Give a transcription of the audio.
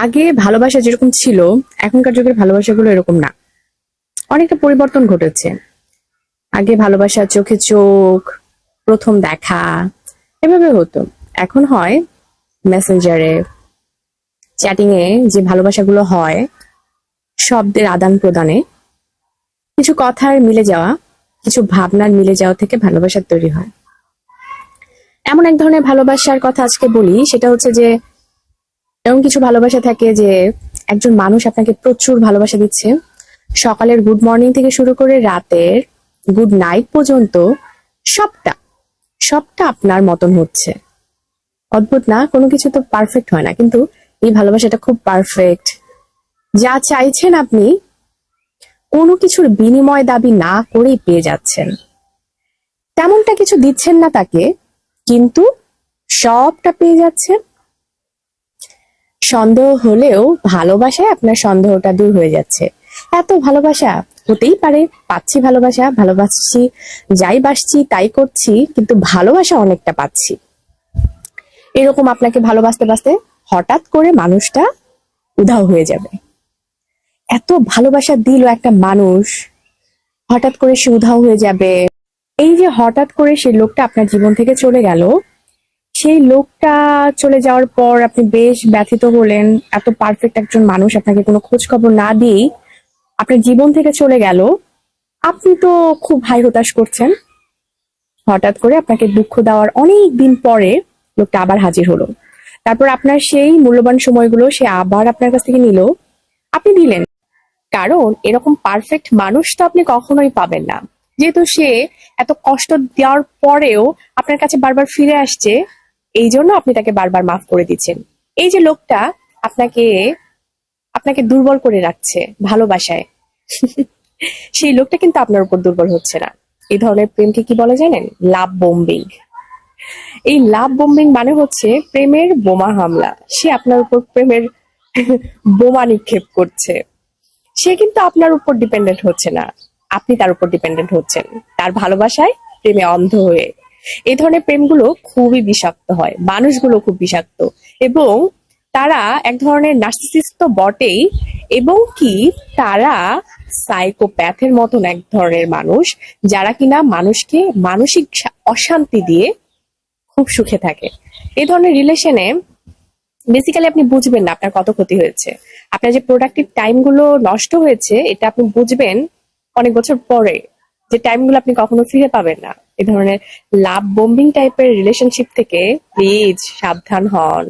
আগে ভালোবাসা যেরকম ছিল, এখনকার যুগের ভালোবাসাগুলো এরকম না। অনেকটা পরিবর্তন ঘটেছে। আগে ভালোবাসা চোখে চোখ, প্রথম দেখা, এভাবে হতো। এখন হয় মেসেঞ্জারে, চ্যাটিং এ, যে ভালোবাসাগুলো হয় শব্দের আদান প্রদানে, কিছু কথার মিলে যাওয়া, কিছু ভাবনার মিলে যাওয়া থেকে ভালোবাসা তৈরি হয়। এমন এক ধরনের ভালোবাসার কথা আজকে বলি, সেটা হচ্ছে যে এমন কিছু ভালোবাসা থাকে যে একজন মানুষ আপনাকে প্রচুর ভালোবাসা দিচ্ছে, সকালের গুড মর্নিং থেকে শুরু করে রাতের গুড নাইট পর্যন্ত সবটা সবটা আপনার মতন হচ্ছে। অদ্ভুত না? কোনো কিছু তো পারফেক্ট হয় না, কিন্তু এই ভালোবাসাটা খুব পারফেক্ট। যা চাইছেন আপনি কোনো কিছুর বিনিময় দাবি না করেই পেয়ে যাচ্ছেন। তেমনটা কিছু দিচ্ছেন না তাকে, কিন্তু সবটা পেয়ে যাচ্ছেন। সন্দেহ হলেও ভালোবাসায় আপনার সন্দেহটা দূর হয়ে যাচ্ছে। এত ভালোবাসা হতেই পারে, পাচ্ছি ভালোবাসা, ভালোবাসছি, যাই বাসছি তাই করছি, কিন্তু ভালোবাসা অনেকটা পাচ্ছি। এরকম আপনাকে ভালোবাসতে বাসতে হঠাৎ করে মানুষটা উধাও হয়ে যাবে। এত ভালোবাসা দিল একটা মানুষ, হঠাৎ করে সে উধাও হয়ে যাবে। এই যে হঠাৎ করে সেই লোকটা আপনার জীবন থেকে চলে গেল, সেই লোকটা চলে যাওয়ার পর আপনি বেশ ব্যথিত হলেন। এত পারফেক্ট একজন মানুষ আপনাকে কোনো খোঁজ খবর না দিয়েই আপনার জীবন থেকে চলে গেল। আপনি তো খুব হাই হতাশ করছেন। হঠাৎ করে আপনাকে দুঃখ দেওয়ার অনেক দিন পরে লোকটা আবার হাজির হলো। তারপর আপনার সেই মূল্যবান সময়গুলো সে আবার আপনার কাছ থেকে নিল, আপনি দিলেন। কারণ এরকম পারফেক্ট মানুষ তো আপনি কখনোই পাবেন না। যেহেতু সে এত কষ্ট দেওয়ার পরেও আপনার কাছে বারবার ফিরে আসছে, এই জন্য আপনি তাকে বারবার মাফ করে দিচ্ছেন। এই যে লোকটা আপনাকে আপনাকে দুর্বল করে রাখছে ভালোবাসায়, সেই লোকটা কিন্তু আপনার উপর দুর্বল হচ্ছে না। এই ধরনের প্রেমকে কি বলে জানেন? লাভ বোম্বিং। এই লাভ বোম্বিং মানে হচ্ছে প্রেমের বোমা হামলা। সে আপনার উপর প্রেমের বোমা নিক্ষেপ করছে। সে কিন্তু আপনার উপর ডিপেন্ডেন্ট হচ্ছে না, আপনি তার উপর ডিপেন্ডেন্ট হচ্ছেন তার ভালোবাসায়, প্রেমে অন্ধ হয়ে। এই ধরনের প্রেমগুলো খুবই বিষাক্ত হয়, মানুষগুলো খুব বিষাক্ত, এবং তারা এক ধরনের নার্সিসিস্ট তো বটেই, এবং কি তারা সাইকোপ্যাথের মতন এক ধরনের মানুষ, যারা কিনা মানুষকে মানসিক অশান্তি দিয়ে খুব সুখে থাকে। এই ধরনের রিলেশনে বেসিক্যালি আপনি বুঝবেন না আপনার কত ক্ষতি হয়েছে। আপনার যে প্রোডাক্টিভ টাইম গুলো নষ্ট হয়েছে, এটা আপনি বুঝবেন অনেক বছর পরে, যে টাইম গুলো আপনি কখনো ফিরে পাবেন না। এই ধরনের লাভ বোম্বিং টাইপের রিলেশনশিপ থেকে প্লিজ সাবধান হন।